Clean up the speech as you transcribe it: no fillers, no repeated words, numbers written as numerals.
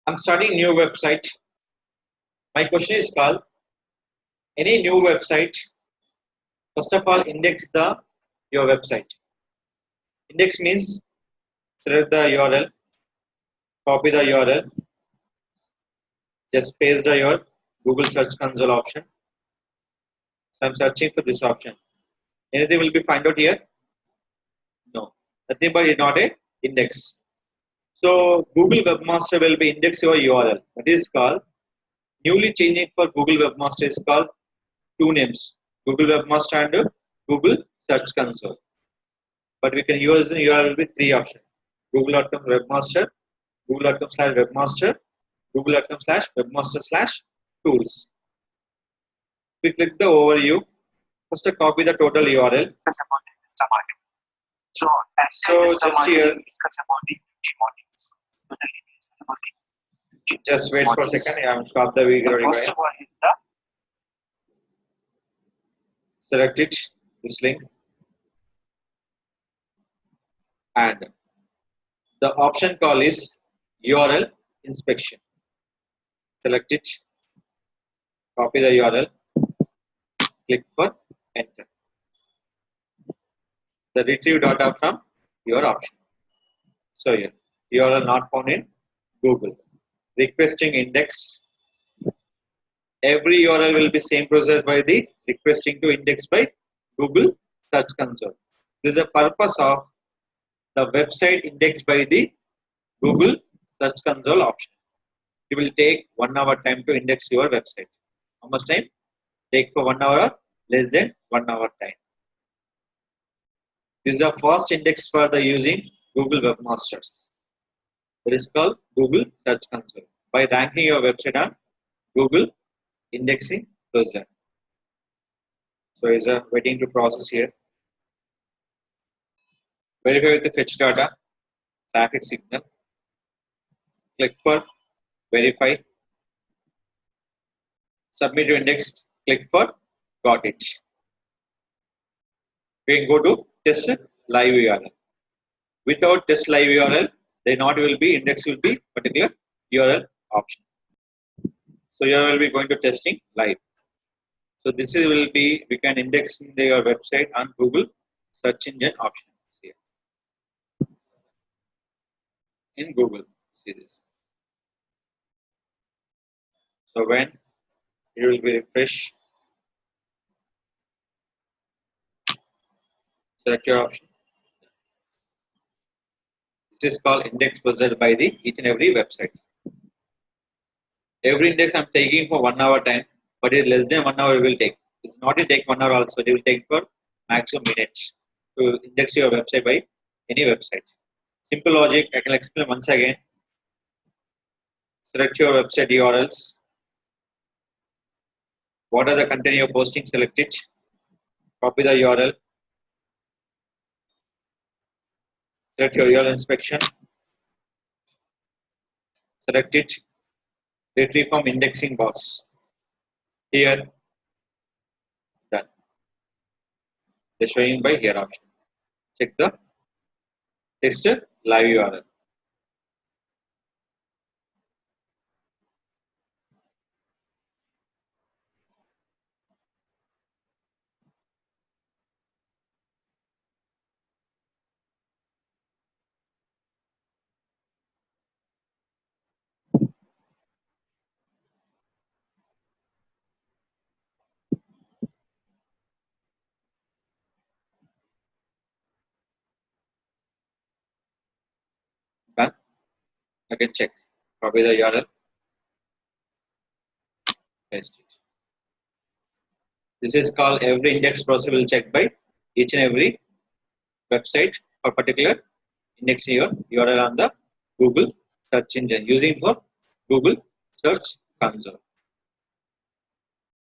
I'm starting new website. My question is called any new website. First of all, index your website. Index means select the URL, copy the URL, just paste your Google Search Console option. So I'm searching for this option. Anything will be found out here? No, nothing but not a index. So Google Webmaster will be index your URL. That is called newly changing for Google Webmaster is called two names: Google Webmaster and Google Search Console. But we can use the URL with three options: google.com webmaster, google.com/webmaster, google.com/webmaster/tools. We click the overview. First, copy the total URL. So just here, just wait for a second. I am stop the video. Select it. This link, and the option call is URL inspection. Select it. Copy the URL. Click for enter. The retrieve data from your option. So here, URL not found in Google. Requesting index. Every URL will be same process by the requesting to index by Google Search Console. This is the purpose of the website indexed by the Google Search Console option. It will take 1 hour time to index your website. How much time? Take for 1 hour, less than 1 hour time. This is the first index for the using Google Webmasters. It is called Google Search Console. By ranking your website on Google, indexing closer. So is waiting to process here. Verify with the fetch data, traffic signal. Click for verify. Submit your index. Click for got it. We can go to test live URL. Without test live URL, then not will be index will be particular URL option. So here will be going to testing live. So this is will be we can index in your website on Google search engine option here. In Google, see this. So when it will be refresh, select your option. This is called index processed by the each and every website. Every index I'm taking for 1 hour time, but it less than 1 hour it will take. It's not to take 1 hour also, it will take for maximum minutes to index your website by any website. Simple logic, I can explain once again. Select your website URLs. What are the content you're posting? Select it. Copy the URL. Select your URL inspection. Select it. Retrieve from indexing box. Here. Done. They're showing by here option. Check the text live URL. Done. I can check. Copy the URL. Paste it. This is called every index process will check by each and every website for particular indexing your URL on the Google search engine using for Google Search Console.